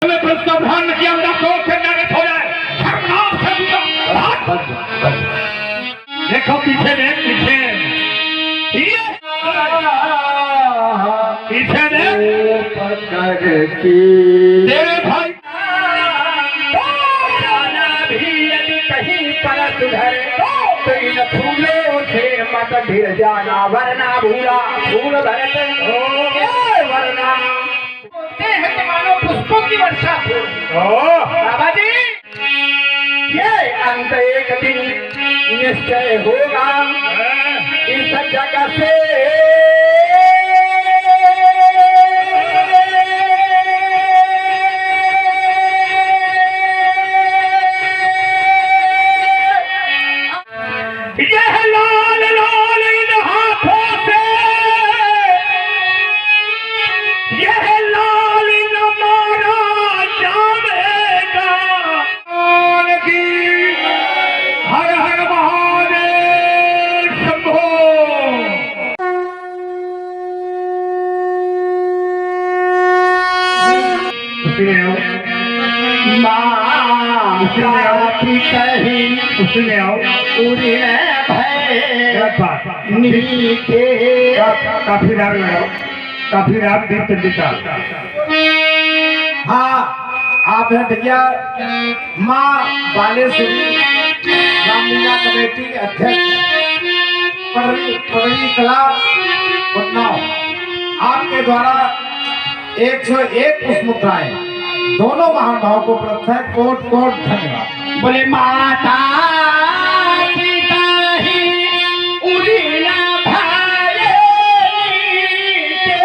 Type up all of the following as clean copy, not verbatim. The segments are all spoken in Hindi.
ध्यान किया मेरा क्रोध से नारित हो जाए। देखो पीछे देख पीछे पीछे देख तेरे भाई भी यदि कहीं पर सुधरे तो इन फूलों से मत भिड़ जाना वरना भूला फूल भरते हो वरना मानो पुष्पों की वर्षा हो। बाबा जी ये अंत एक दिन निश्चय होगा इस जगह से यह लाल लाल इन हाथों से यह लाल इन मारा जाएगा की हर हर महादेव शंभो। उसने आओ काफी राग लगाओ काफी राग देव चंडिका। हाँ आप हैं भैया माँ बालेश्वरी रामलीला कमेटी अध्यक्ष पवरी कला उन्नाव आपके द्वारा 101 पुष्प मुद्राएं दोनों महानुभावों को उपलब्ध है। कोट कोट धन्यवाद। बोले माता पिता ही उड़ीला भाई के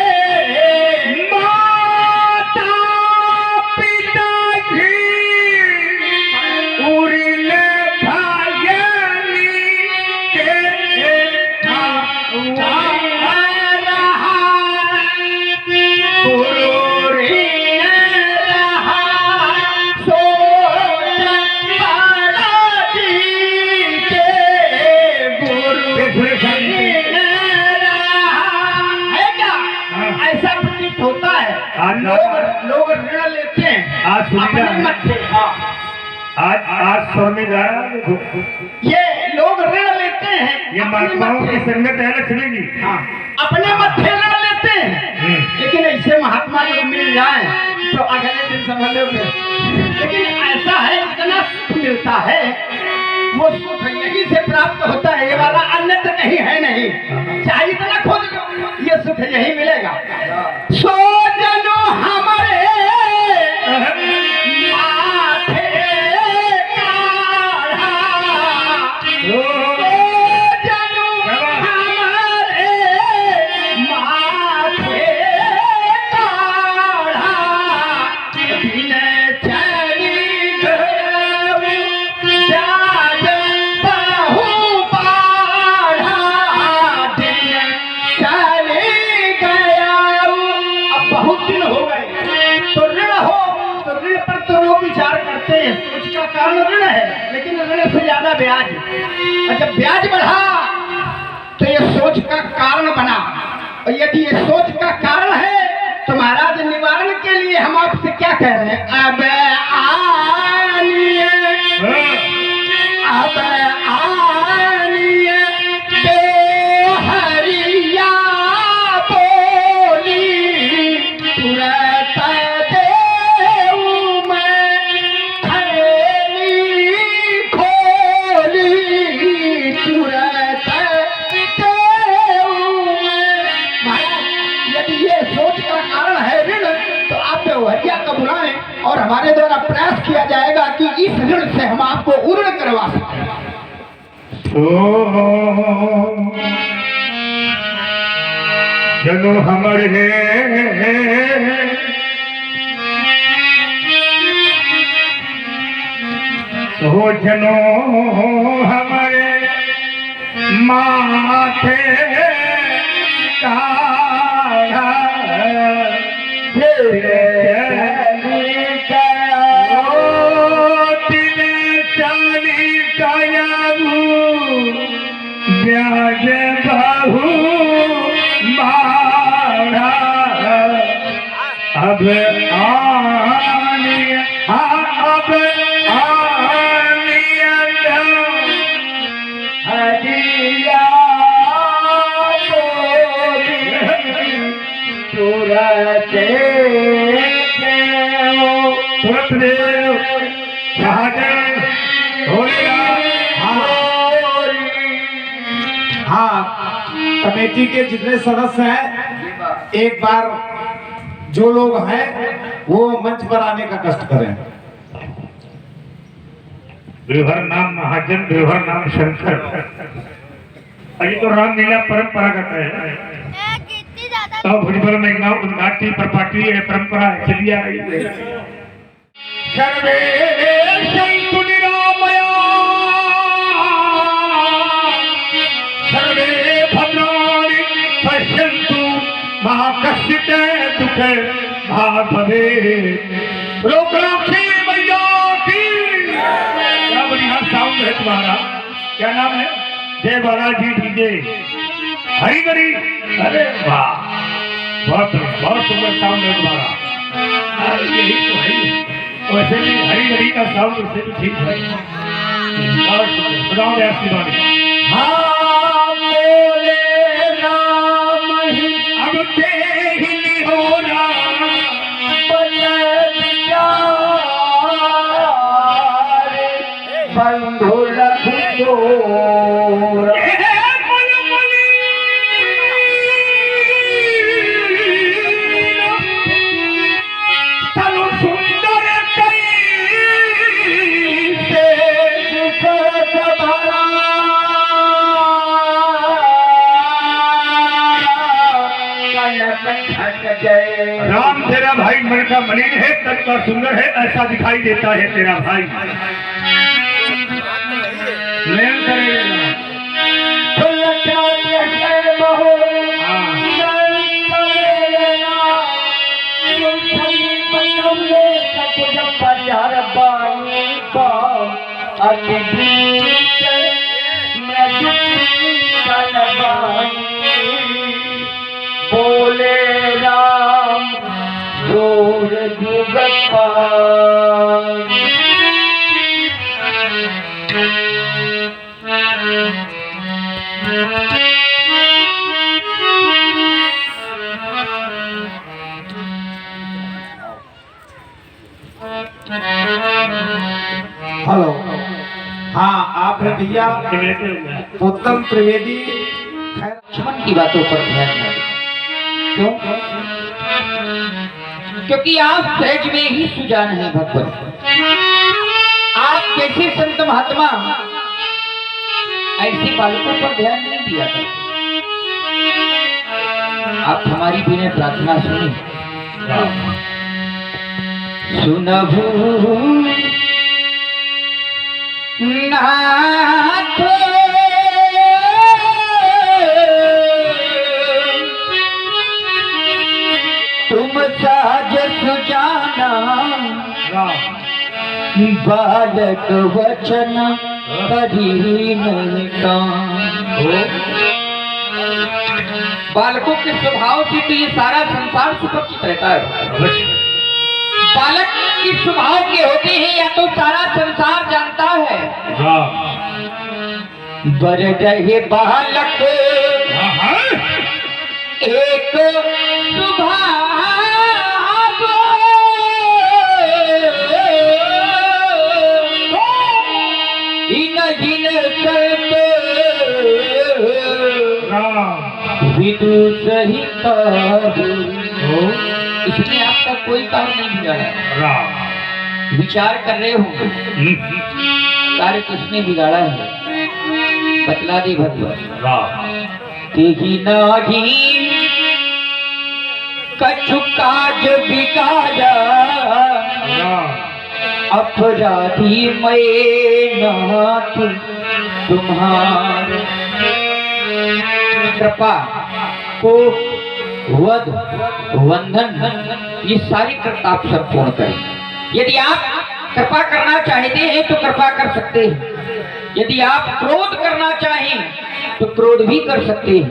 माता पिता ही उड़ीले भाई के होता है लोग ऋण लेते हैं आज स्वामी ये लोग ऋण लेते हैं ये महात्माओं की संगत है ना चलेगी। अपने मत्थे ऋण लेते हैं लेकिन ऐसे महात्मा जो मिल जाए तो अगले दिन समझ लो। लेकिन ऐसा है इतना सुख मिलता है वो सुख यहीं से प्राप्त होता है। ये वाला अन्यत्र नहीं है नहीं चाहे इतना खोज लो ये सुख यही मिलेगा। सो जनो हमारे माथे काढ़ा सो जनो हमारे माथे काढ़ा दिन चली गई जाज बहु बाढ़ा दिन चली गया। अब बहुत दिन हो गए तो ऋण हो तो ऋण पर तो लोग विचार करते हैं सोच का कारण ऋण है लेकिन ऋण से ज्यादा ब्याज और जब ब्याज बढ़ा तो ये सोच का कारण बना और यदि ये सोच का कारण है तो महाराज निवारण के लिए हम आपसे क्या कह रहे हैं अब आनिए हरिया बोली तुरंत देऊ मैं थैली खोली तुरंत देऊ मैं। यदि ये सोच का कारण है ऋण तो आप व्यवहारिया का बुलाएं और हमारे द्वारा प्रयास किया जाएगा कि इस ऋण से हम आपको उर्ण करवा सकें। जनो हमारे हो जनो हमारे माथे काढ़ा ब्याज बहु मारा अब आने सत्यदेव शाहजहां हाँ, कमेटी के जितने सदस्य हैं एक बार जो लोग हैं वो मंच पर आने का कष्ट करें। देवर नाम महाजन, देवर नाम शंकर। अभी तो रामलीला परंपरागत है। तो भुजबल में उद्घाटी प्रपाटी है, परंपरा चली आ रही है। सर्वे सन्तु निरामया, सर्वे भद्राणि पश्यन्तु मा कश्चित् दुःखं मा भवेत्। लोकरक्षी मैया की। क्या बढ़िया साउंड है तुम्हारा, क्या नाम है? जय बालाजी डीजे हरिगरी। अरे वाह, बहुत बहुत सुंदर साउंड है तुम्हारा। यही तो है, वैसे भी हरिगरी का साउंड उससे भी ठीक है। बहुत सुंदर, सुनाओ आशीर्वाद। हाँ बोले राम ही अब तेहि होना बंधु लखोरा तनु सुंदर राम तेरा भाई मन का मलिन है, तन का सुंदर है, ऐसा दिखाई देता है तेरा भाई। नयन करेगा बोले राम जोर जुगत हेलो, हाँ आप हैं भैया उत्तम त्रिवेदी। लक्ष्मण की बातों पर ध्यान न दें। क्यों? क्योंकि आप सहज में ही सुजान है भगवान। आप कैसे संत महात्मा ऐसे बालकों पर ध्यान नहीं दिया करते। आप हमारी विनय प्रार्थना सुनिए। सुनभू नाथ तुम साज सुजाना बालक वचन करी नहीं काम। बालकों के स्वभाव से तो ये सारा संसार सुपरिचित रहता है। बालक किस स्वभाव के होते हैं या तो सारा संसार जानता है। बर रहे बालक एक स्वभाव इन जिन विदु सहित इसमें आपका कोई काम नहीं बिगाड़ा। विचार कर रहे हो कार्य किसने बिगाड़ा है, बतला दे भगवान। तेही नाही कछु काज बिगाड़ा अपराधी मैं नाथ तुम्हारे। कृपा को वध वंदन ये सारी कृपा आप संपूर्ण करें। यदि आप कृपा करना चाहते हैं तो कृपा कर सकते हैं, यदि आप क्रोध करना चाहें तो क्रोध भी कर सकते हैं।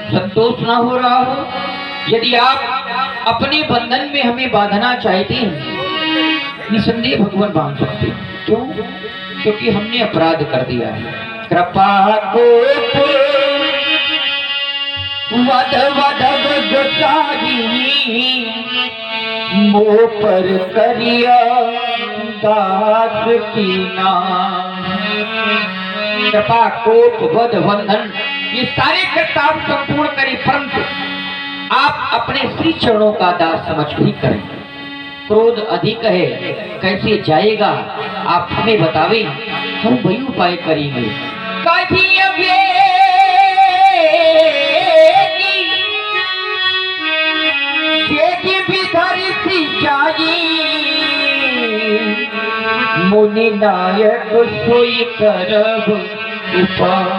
संतोष ना हो रहा हो, यदि आप अपने बंधन में हमें बांधना चाहते हैं निसंदेह भगवान बांध सकते हैं। क्यों? क्योंकि हमने अपराध कर दिया है। कृपा को वध वध गुसाही मोह पर करिया दास की नाम। कृपा कोप वध बंधन ये सारे कर्तव्य संपूर्ण करें, परंतु आप अपने श्री चरणों का दास समझ ही करें। क्रोध अधिक है, कैसे जाएगा आप हमें बतावें, हम वही उपाय करेंगे। मुनि नायक सोई करब उपाय।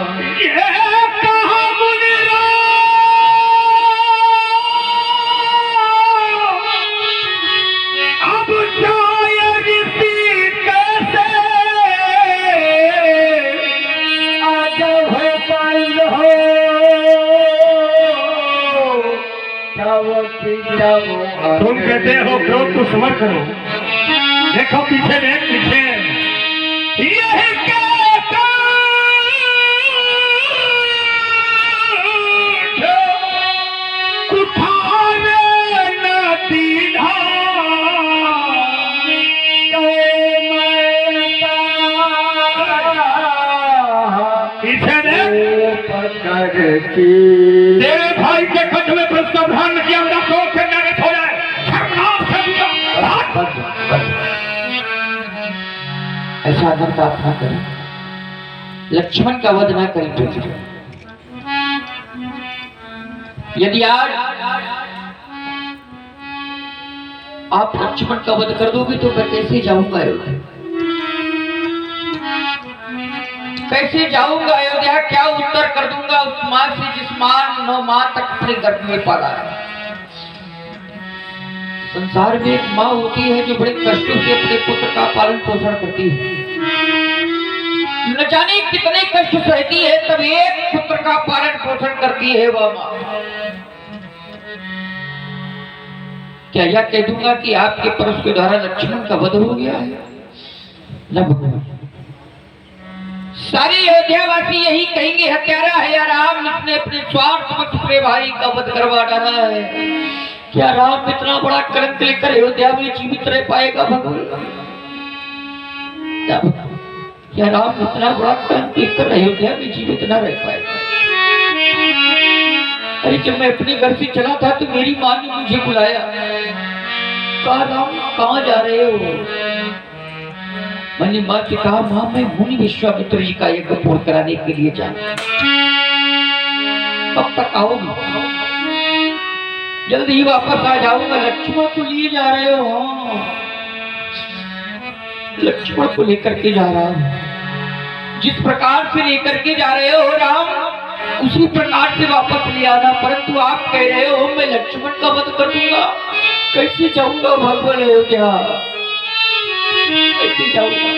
तुम कहते हो क्रोध को समझ करो, देखो पीछे देख पीछे, यही कहता उठाने न दीना पीछे देख तेरे भाई के कंठ में प्रश्न ध्यान किया मेरा क्रोध से नरक हो जाए। ऐसा अनर्थ आप ना करें, लक्ष्मण का वध ना करें प्रभु। यदि आज आप लक्ष्मण का वध कर दोगे तो मैं कैसे जाऊंगा अयोध्या? कैसे जाऊंगा अयोध्या? क्या उत्तर कर दूंगा उस मां से जिस मां 9 माह तक अपने गर्भ में पाला है? संसार में एक माँ होती है जो बड़े कष्टों से अपने पुत्र का पालन पोषण करती है, न जाने कितने कष्ट सहती है, तब एक पुत्र का पालन पोषण करती है वह माँ। क्या यह कह दूंगा कि आपके परश के द्वारा लक्ष्मण का वध हो गया है? न भगवान, सारे अयोध्यावासी यही कहेंगे हत्यारा है या राम, इसने अपने स्वार्थ में अपने भाई का वध करवा डाला है। क्या राम इतना बड़ा कलंक लेकर अयोध्या में जीवित रह पाएगा भगवान? क्या राम इतना बड़ा कलंक लेकर अयोध्या में जीवित न रह पाएगा? अरे जब मैं अपने घर से चला था तो मेरी माँ ने मुझे बुलाया, कहा राम कहाँ जा रहे हो? मैंने माँ से कहा माँ मैं मुनि विश्वामित्र जी का यज्ञ पूर्ण कराने के लिए जाना, कब तक आओगी? जल्दी ही वापस आ जाऊंगा। लक्ष्मण को लिए जा रहे हो? लक्ष्मण को लेकर के जा रहा हूं। जिस प्रकार से लेकर के जा रहे हो राम, उसी प्रकार से वापस ले आना। परंतु आप कह रहे हो मैं लक्ष्मण का वध कर दूंगा, कैसे जाऊंगा भगवान अयोध्या? कैसे जाऊंगा?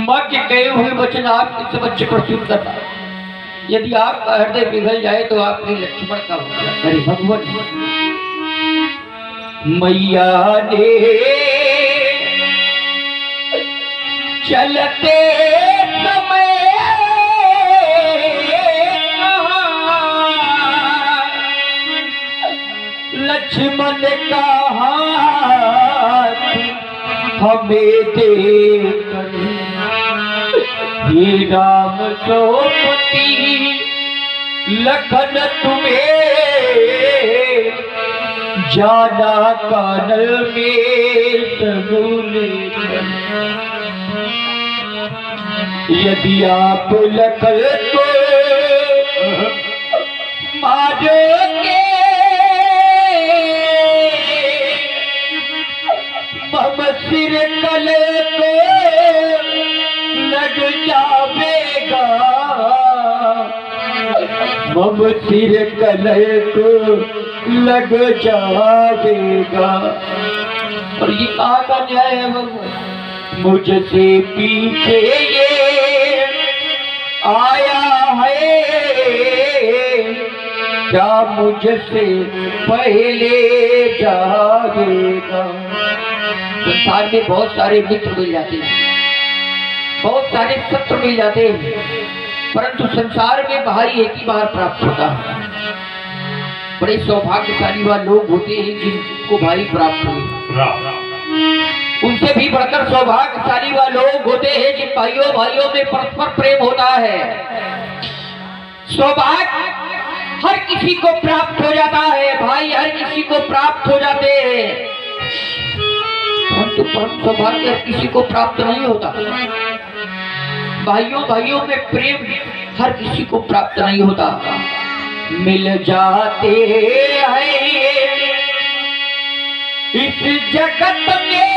माँ के कहे हुए वचन आप इस बच्चे पर सुन करना। यदि आपका हृदय पिघल जाए तो आपने लक्ष्मण का वध करे। भगवान मैया ने चलते समय लक्ष्मण का हाथ हमें दे हे राम सोपति लखन तुम्हें जाना कानल में सगुले। यदि आप लखन को मारोगे मम सिर कले को लग जावेगा, मम सिर कले को लग जावेगा। और ये कहाँ का न्याय है भगवान? मुझसे पीछे ये आया है, क्या मुझसे पहले जाएगा? संसार में बहुत सारे मित्र मिल जाते हैं, बहुत सारे शत्रु मिल जाते हैं, परंतु संसार में भाई एक ही बार प्राप्त होता है। बड़े सौभाग्यशाली वह लोग होते हैं जिनको भाई प्राप्त हुए। उनसे भी बढ़कर सौभाग्यशाली वह लोग होते हैं जिन भाइयों भाइयों में परस्पर प्रेम होता है। सौभाग्य हर किसी को प्राप्त हो जाता है, भाई हर किसी को प्राप्त हो जाते हैं, परंतु परम सौभाग्य हर किसी को प्राप्त नहीं होता। भाइयों भाइयों में प्रेम हर किसी को प्राप्त नहीं होता। मिल जाते हैं इस जगत में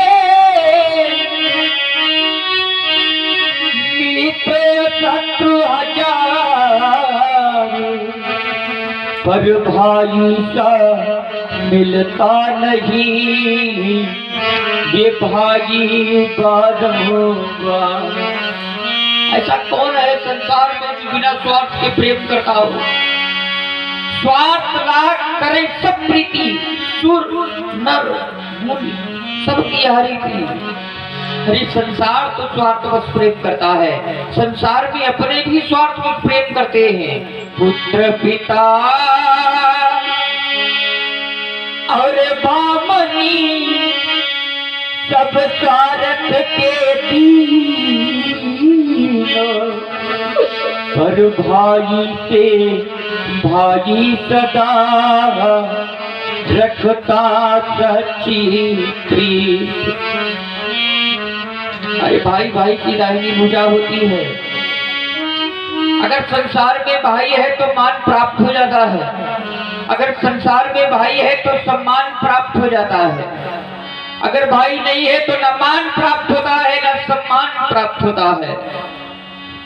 मित्र शत्रु हजार, पर भाई सा मिलता नहीं, ये भाई बाद होगा। ऐसा कौन है संसार में जो बिना स्वार्थ के प्रेम करता हो? स्वार्थ लाख करे सब प्रीति, सुर नर मुनि सबकी हरि की। अरे संसार तो स्वार्थवश प्रेम करता है, संसार में अपने भी स्वार्थवश प्रेम करते हैं। पुत्र पिता और बामनी सब स्वार्थ के दीन, पर भाई से भाई सदा रखता सच्ची प्रीत। अरे भाई भाई की दाहिनी भुजा होती है। अगर संसार में भाई है तो मान प्राप्त हो जाता है, अगर संसार में भाई है तो सम्मान प्राप्त हो जाता है, अगर भाई नहीं है तो न मान प्राप्त होता है न सम्मान प्राप्त होता है।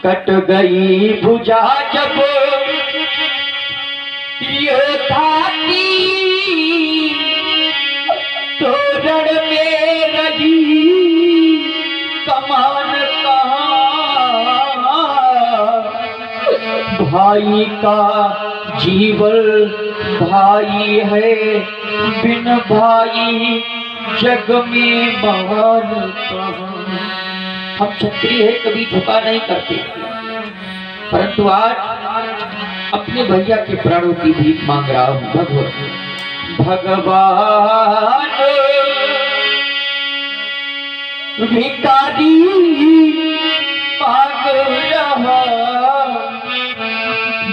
कट गई भुजा जब योद्धा की, तो रण में रही कमान कहाँ। भाई का जीवन भाई है, बिन भाई जग में महान कहाँ। हम क्षत्रिय है, कभी झुका नहीं करते, परंतु आज अपने भैया के प्राणों की भीख मांग रहा हूं। भगवान भिखारी मांग रहा,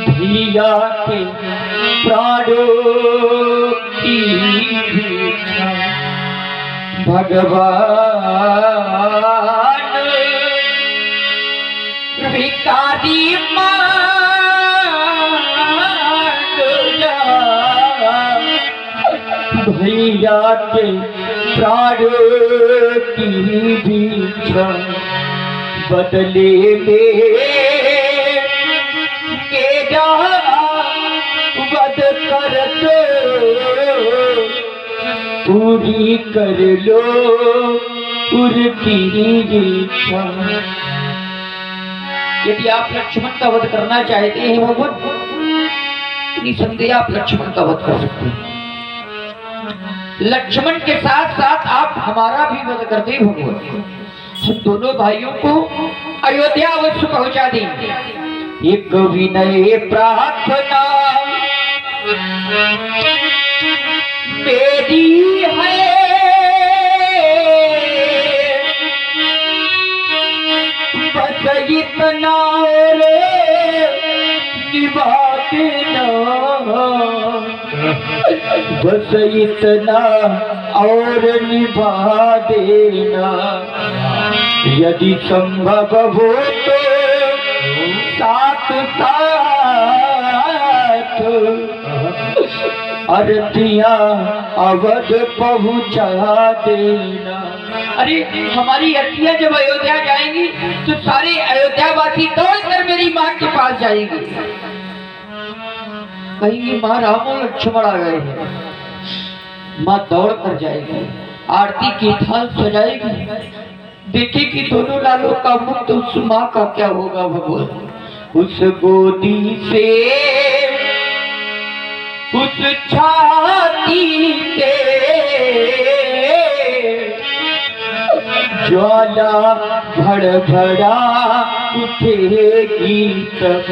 भैया के प्राणों की भिक्षा। भगवान भिखारी भैया के प्राणों की भिक्षा। बदले में मेरा वध कर दो, पूरी कर लो उनकी इच्छा। यदि आप लक्ष्मण का वध करना चाहते हैं भगवान, निसंदेह आप लक्ष्मण का वध कर सकते हैं। लक्ष्मण के साथ साथ आप हमारा भी वध कर दे भगवान, हम दोनों भाइयों को अयोध्या अवश्य पहुंचा देंगे। एक विनय प्रार्थना मेरी है, बस इतना निभा देना, बस इतना और निभा देना। यदि संभव हो तो साथ साथ अरतियां अवध पहुंचा देना। अरे हमारी अरतियां जब अयोध्या जाएंगी तो सारे अयोध्यावासी दौड़कर मेरी माँ के पास जाएंगे, कहेंगे माँ राम और लक्ष्मण आ गए हैं। माँ दौड़ कर जाएगी, आरती की थाल सजाएगी, देखेगी दोनों लालों का मुक्त, उस माँ का क्या होगा भगवान। उस गोदी से उस छाती से ज्वाला भड़भड़ा उठेगी तब,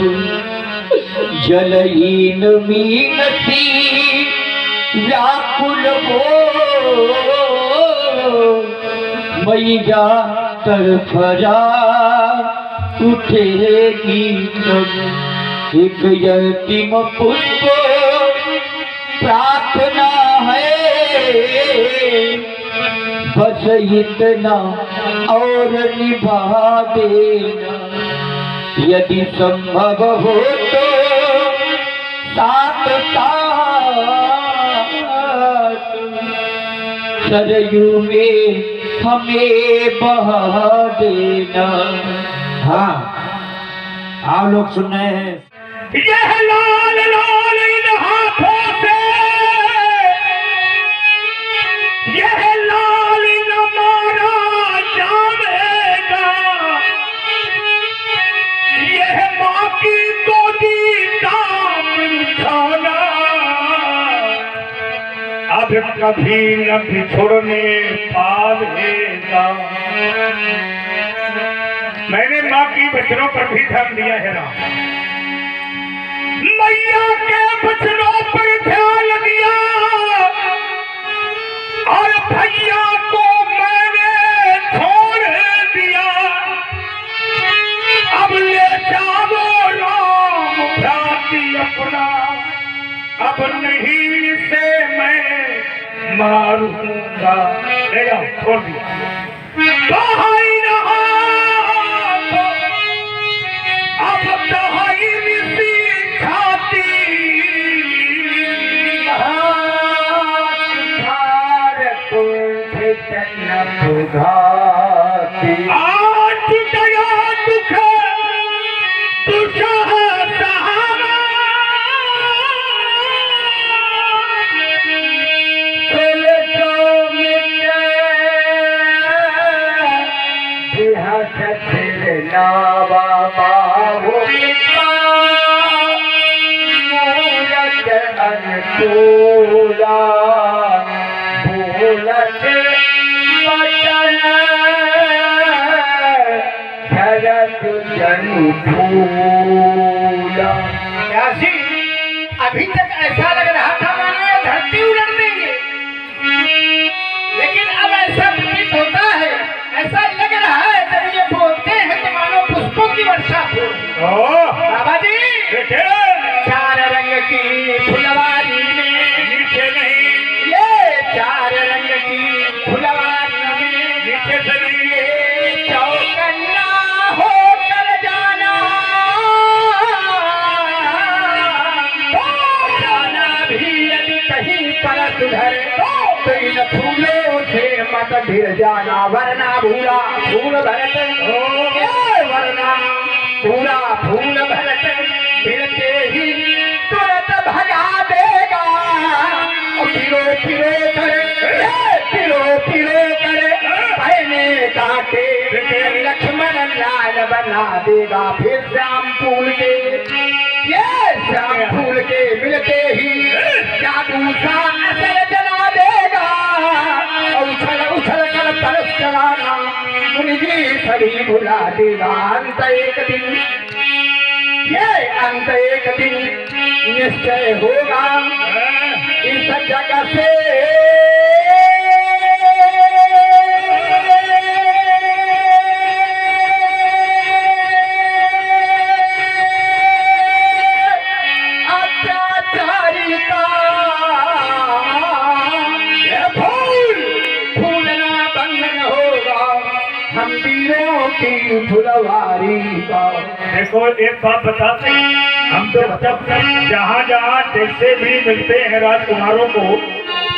जलहीन मीनती व्याकुल हो मैया तरफरा उठेगी तब एक यतीम पुष्प प्रार्थना है बस इतना और निभा देना यदि संभव हो तो साथ साथ सरयू में हमें बहा देना। हाँ, आप लोग सुन रहे हैं। यह लाल लाल इन हाथों से यह लाल न मारा जाएगा, यह माँ की गोदी का बिछौना अब कभी न बिछोड़ने पाएगा। मैंने माँ की वचनों पर भी ध्यान दिया है ना, मैया के वचनों पर ध्यान दिया और भैया को मैंने छोड़ दिया। अब ले जाओ राम भ्राती अपना, अब नहीं से मैं मारूंगा। ले जाओ, छोड़ दिया। कहाई रहा अब दहाई मिसी खाती, आज दया दुख तुझा सहारा, चल जो मिटे बिहा सचर नावा बाबू मूरत अनुकूला भूलत पटन भरत जनु फूला। प्यासी, अभी तक ऐसा लग रहा था मानो ये धरती उलट देंगे, लेकिन अब ऐसा प्रतीत होता है, ऐसा लग रहा है जब ये बोलते हैं तो मानो पुष्पों की वर्षा हो। बाबा जी, चार रंग की फुलवारी में नीचे नहीं, ये चार रंग की फुलवारी में नीचे से नहीं, ये चौकन्ना होकर जाना, जाना भी यदि कहीं पर सुधर तो इन फूलों से मत भिड़ जाना, वरना भूला फूल भरत वरना पूरा फूल भरत फिरते ही तुरंत भगा देगा। फिरो फिरो कर पहने काटे लक्ष्मण लाल बना देगा। फिर श्याम फूल के ये श्याम फूल के मिलते ही जादू सा असर जला देगा। उछल उछल कर परस चलाना मुनि जी सभी भुला देगा। अंत एक दिन, ये अंत एक दिन निश्चय होगा इस जगह से। अत्याचारी का ये फूलना बंधन होगा हम वीरों की फुलवारी का। देखो एक बात बताते हैं, हम तो जब जहाँ जहाँ जैसे भी मिलते हैं राजकुमारों को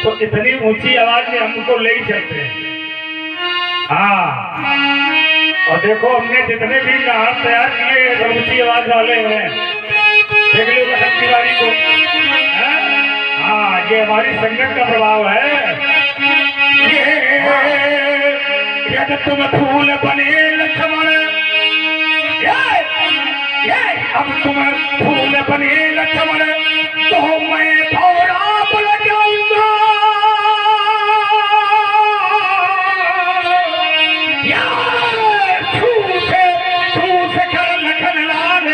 तो इतनी ऊंची आवाज में हमको ले ही चलते हैं। हाँ, और देखो हमने जितने भी नाम तैयार किए हैं सब ऊंची आवाज वाले हैं। देख लो बसंत तिवारी को। हाँ, ये हमारी संगत का प्रभाव है। यदि तुम फूल बने लक्ष्मण, अब तुम फूल बने लक्ष्मण तो मैं थोड़ा बल जाऊंगा। छूट कर लखन लाल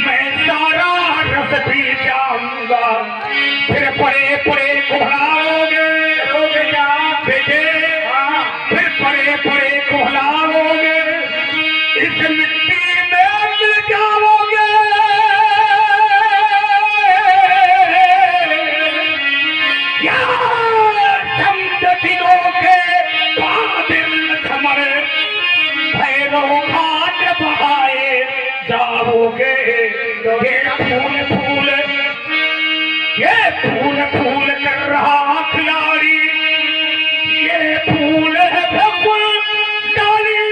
मैं सारा रस पी जाऊंगा। फिर परे परे पड़े कहलाओगे, इस मिट्टी में मिल जाओगे। या संत दिनों के बादल थमरे, भैरव घाट बहाए जाओगे। ये फूल फूल कर रहा खिलाड़ी, ये फूल है भगवान डाली।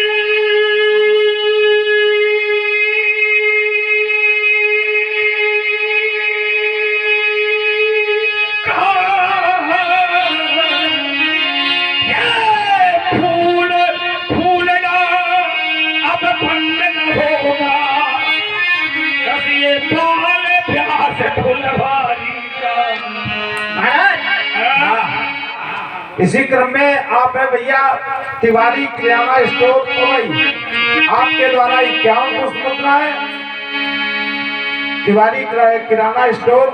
ये फूल फूलना अब बंद न होगा, जब ये बाल प्यास फुलवारी का। इसी क्रम में आप है भैया तिवारी किराना स्टोर पवई, आपके द्वारा 51 पुष्प मुद्राएं। तिवारी किराना स्टोर,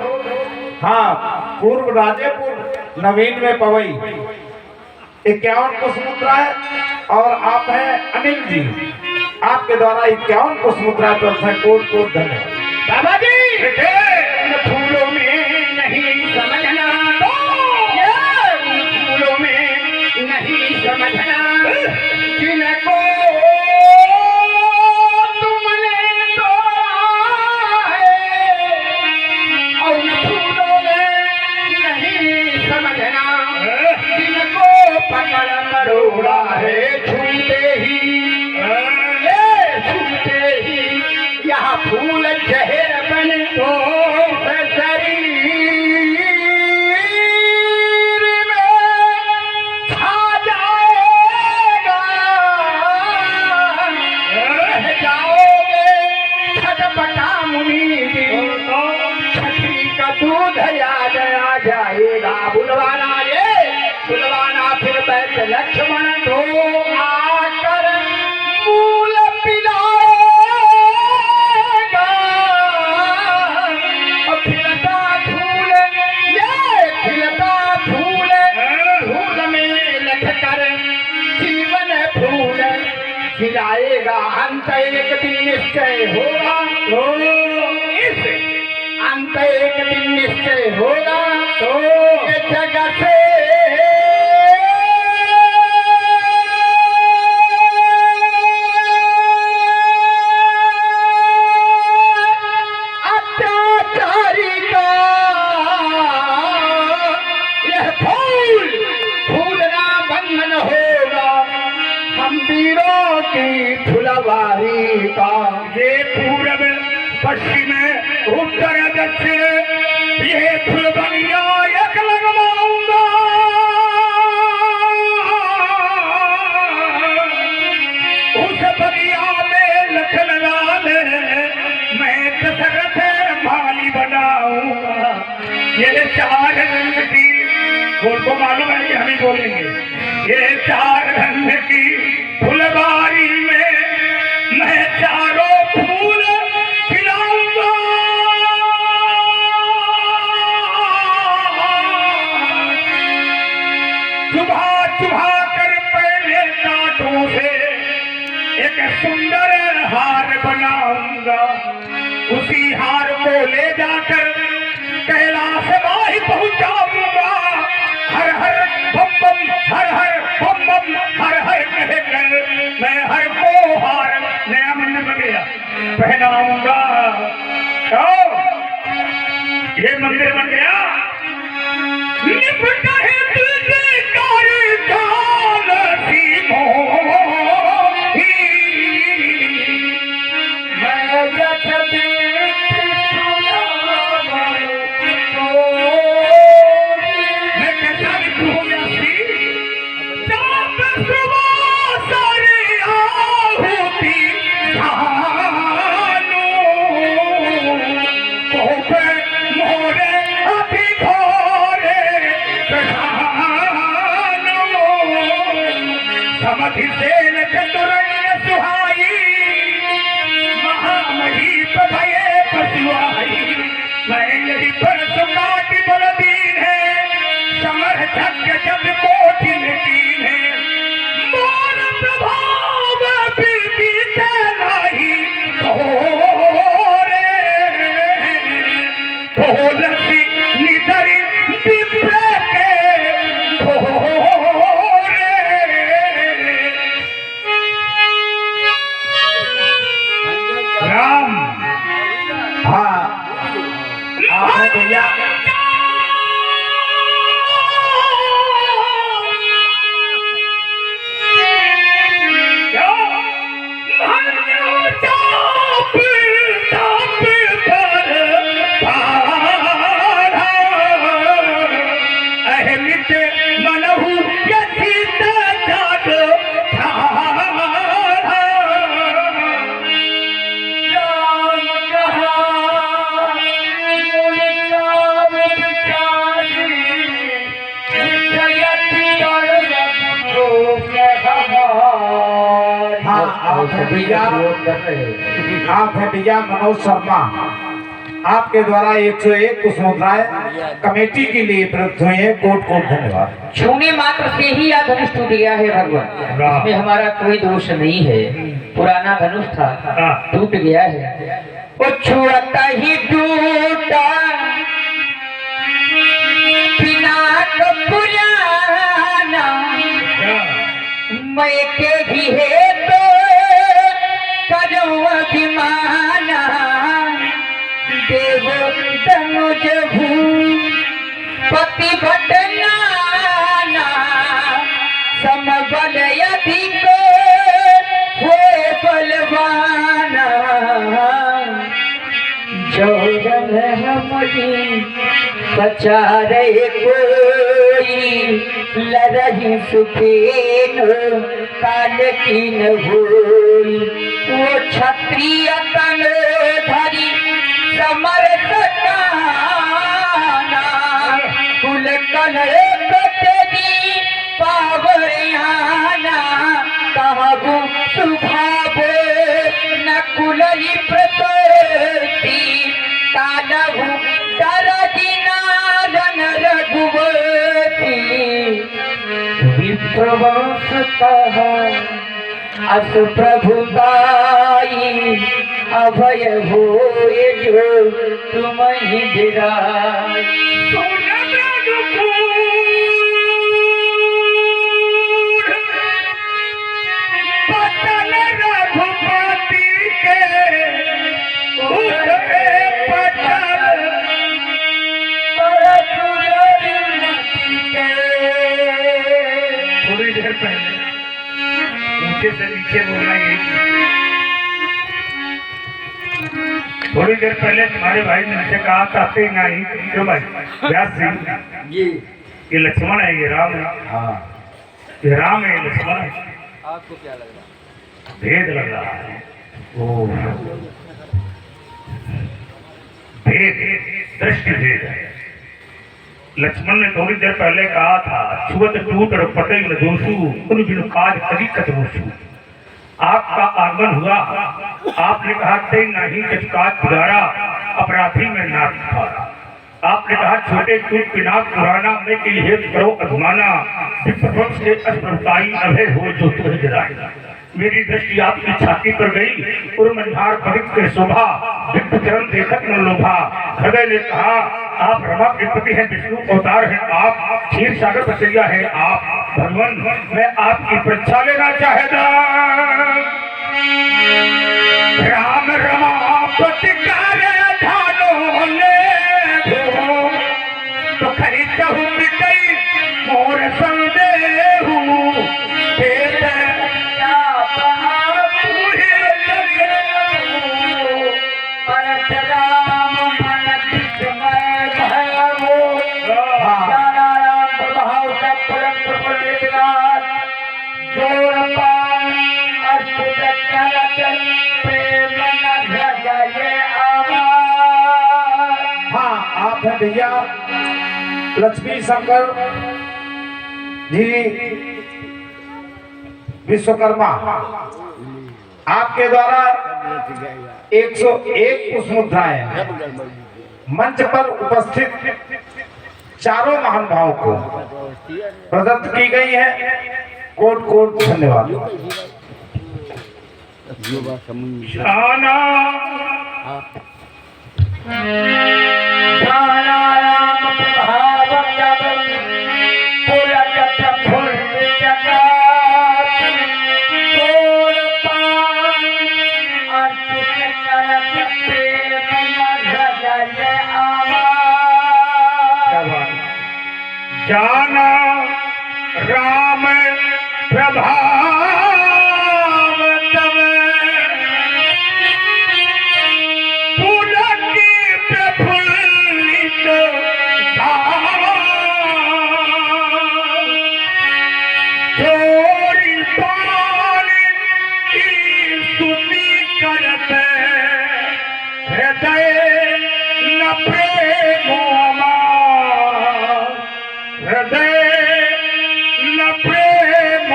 हाँ, पूर्व राजेपुर नवीन में पवई, 51 पुष्प मुद्राएं। और आप हैं अनिल जी, आपके द्वारा 51 पुष्प मुद्राएं प्राप्त है। कोट कोट धन्यवाद। बाबा जी फूलों में नहीं समझना, फूलों में नहीं समझना, जिनको तुमने तो है, और फूलों में नहीं समझना, जिनको पकड़ मरोड़ा है छूते ही, ये छूते ही यहाँ फूल जहर बन तो शरीर में छा जाएगा, रह जाओगे छटपटा मुनि जी, छठी का दूध याद आ जाएगा। बुलवाना ये बुलवाना फिर बैठ लक्ष्मण तो आकर मूल पिलाएगा, और खिलता फूल, ये खिलता फूल, फूल में लख कर जीवन फूल खिलाएगा। अंत एक दिन निश्चय होगा, तो इस अंत एक दिन निश्चय होगा, तो ये जगत से अत्याचारी का यह फूल फूलना बंधन होगा, हम वीरों की फुलवारी का। ये पूरब पश्चिम उत्तर दक्षिण ये फुलबनिया एक लगवाऊंगा, उस बनिया में लखन लाल मैं दशरथ माली बनाऊंगा। ये 4 रंग की, उनको मालूम है कि हम ही बोलेंगे, ये 4 रंग की फुलबारी में मैं चारों फूल खिलाऊंगा। चुभा चुभा कर पहले कांटों से एक सुंदर हार बनाऊंगा, उसी हार को ले जाकर कैलाश माही पहुंचाऊंगा। हर हर बम बम, हर हर बम बम, हर हर कहकर मैं हर को हार नया मंदिर बन गया पहनाऊंगा। तो ये मंदिर बन गया, निपटा है तुझे कारी काल सी मोही, मैं जब मैं कैसा लिखूं सी जब सुबह सारी आहुति खानू कोपे मोरे अभी घोरे कहानू समधि सेन चतुरण्य सुहाई महामही भये पशुआई। मैं यही पर सुकाटी बलदीन है, समर झक जब कोठिन कीन है, मोर सभी भैया विरोध कर रहे हैं। आप हैं भैया मनोज शर्मा, आपके द्वारा 101 कुछ मुद्राएं कमेटी के लिए प्रदत्त हुई है। कोट कोट धन्यवाद। छूने मात्र से ही यह धनुष टूट गया है भगवान, इसमें हमारा कोई दोष नहीं है। पुराना धनुष था, टूट गया है। वो छुड़ता ही टूटा पिनाक पुराना, मैं के ही है तो करो अभिमाना। देव तनुज पति भटनाना, समबल अधिक हुए बलवाना। जोरन हमारी बचा रहे कोई, लरही सुखेन काल की न भूल। वो क्षत्रिय तन धरी समर्थ काना, कुल कलय कटरी पावरियाना। कहबू सुभावे न कुलई प्रति, कालहु दरदिनादन रघुवती। विप्रवास कहा अस प्रभुताई, अभय होए जो तुम ही बिराई। पतन रघुपति के उतरे पतन, थोड़ी देर पहले ऊंचे से नीचे बोलना यही। थोड़ी देर पहले तुम्हारे भाई ने मुझसे कहा चाहते नहीं क्यों भाई व्यास सिंह जी, ये लक्ष्मण है, ये राम है। हाँ ये राम है, ये लक्ष्मण है। आपको क्या लग रहा भेद लग रहा है। ओ भेद, दृष्टि भेद है। लक्ष्मण ने थोड़ी देर पहले कहा था छुअत टूट और पटे न दोषु, उन बिनु काज करी कत दोषु। आपका आगमन हुआ, आपने कहा ते नहीं कचकाज बिगाड़ा, अपराधी में नाक खाड़ा। आपने कहा छोटे टूट पिनाक पुराना, मैं के लिए करो अधमाना। विपक्ष से अस्पताई अभय हो जो तुझे जराए। मेरी दृष्टि आपकी छाती पर गई और मंझार पवित्र शोभा, दिव्य चरण देखत न लोभा। हृदय ने कहा आप रमा के पति हैं, विष्णु अवतार हैं आप, क्षीर सागर बसैया है आप। भगवान मैं आपकी परीक्षा लेना चाहता। राम रमापति कार्य धानो ले तो खरीदहु मिटई मोर संदेहु। हाँ, आप हैं भैया लक्ष्मी शंकर जी विश्वकर्मा, आपके द्वारा 101 पुष्प मुद्राएं मंच पर उपस्थित चारों महानुभावों को प्रदत्त की गई है। कोट कोट धन्यवाद। शाना जाना राम प्रभाव तब, पुलक प्रफुल्लित भाव। जोड़ी पान की स्तुति करत, हृदय न प्रेम हृदय न प्रेम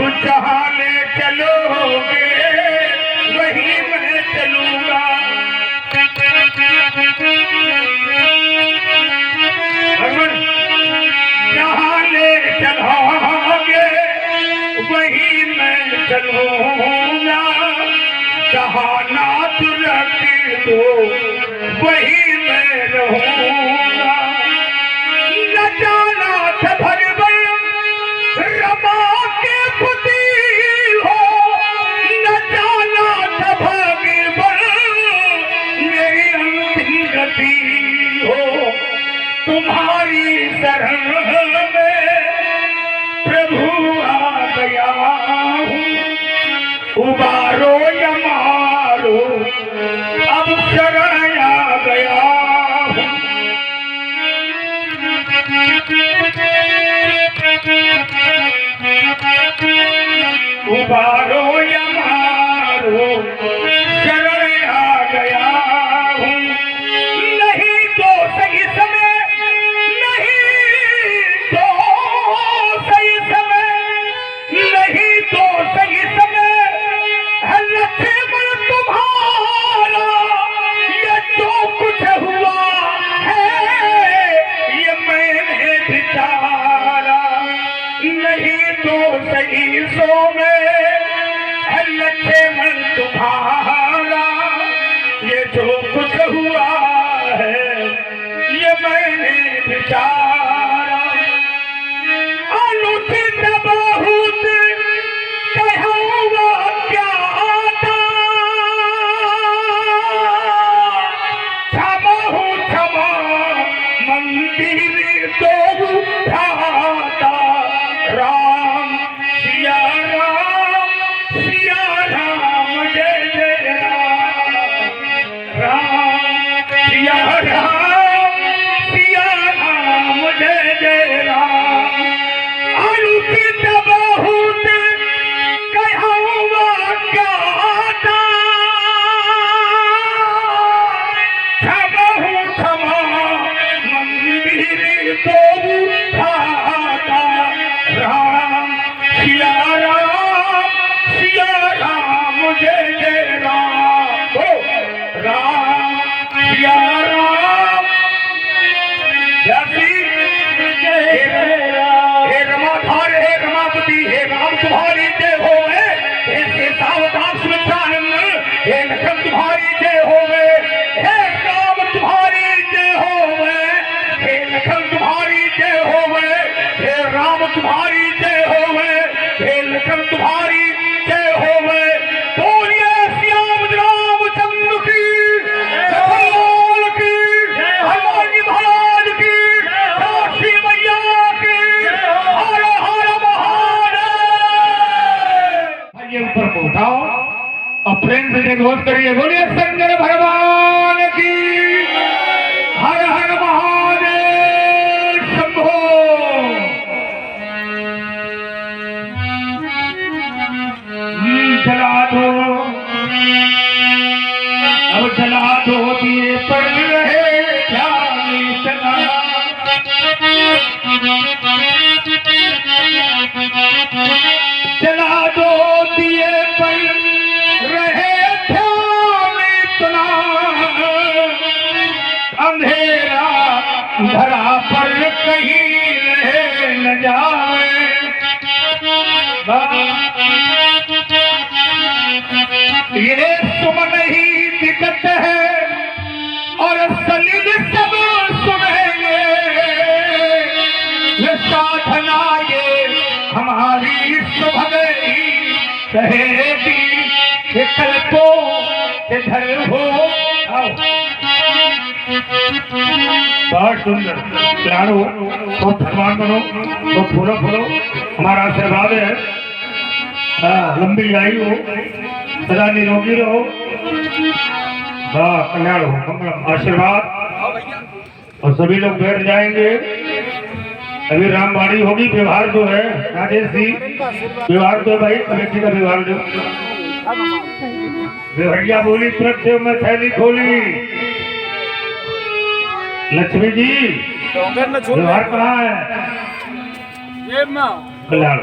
जहाँ ले चलोगे वहीं मैं चलूंगा। जहाँ ले चलोगे वहीं मैं चलूंगा। जहाँ नाथ रख दो वहीं मैं रहूंगा। न जाना था भगवान रमा के पति हो, न जाना था भगवान मेरी अंतिम गति हो। तुम्हारी शरण में प्रभु आ गया हूँ, उबारो या मारो अब शरण आ गया हूँ। उबारो या मारो शरण आ गया हूँ। नहीं तो सही समय, नहीं तो सही समय, नहीं तो सही समय है लक्ष्मण तुम्हारा। ये जो कुछ हुआ है ये मैंने बिचारा। नहीं तो सही सो में है लक्ष्मण तुम्हारा। ये जो कुछ हुआ है ये मैंने बिचारा। अनुचित बहुत कहूँगा क्या था, क्षमा हूँ क्षमा मंदिर तो भ्राता। राम सिया राम जय जय राम। राम सिया राम जय जय राम। अनुचित बहुत कहूँगा क्या था, क्षमा हूँ क्षमा मंदिर तो भ्राता। राम सिया राम जय जय राम। राम सिया राम हे रमाधार हे रमापति हे राम तुम्हारी जय होवे। हे सावधान सुमित्रानंद हे लखन तुम्हारी जय होवे। हे राम तुम्हारी जय होवे। हे लखन तुम्हारी जय होवे। हे राम तुम्हारी जय होवे। हे लखन तुम्हारी जय होवे। बोलिए श्याम रामचंद्र की लाल की, हनुमान जी महाराज की, काशी मैया की, हर हर महादेव। ये ऊपर को उठाओ और प्रेम से जयघोष करिए। बोलिए शंकर भगवान की, हर हर महादेव शंभो। जला दो अब जला दो दिए पर रहे ध्यान इतना। जला दो दिए पर रहे ध्यान इतना। अंधेरा धरा पर कहीं रह न जाए। ये सुमन ही दिक्कत है और सलील सब सुनेंगे। ये साधना ये हमारी सुभग ही कहेगी कि कल को इधर हो। बहुत सुंदर प्यारो तो भगवान बनो तो फूलो फूलो। हमारा आशीर्वाद है लंबी आयु हो, सदा निरोगी रहो, कल्याण हो, मंगलम आशीर्वाद। और सभी लोग बैठ जाएंगे। अभी रामवाणी होगी। व्यवहार जो है राजेश जी, व्यवहार तो भाई कमेटी का व्यवहार जो व्यवहारिया बोली तुरंत देव में थैली खोली। लक्ष्मी जी व्यवहार कहाँ है? कल्याण।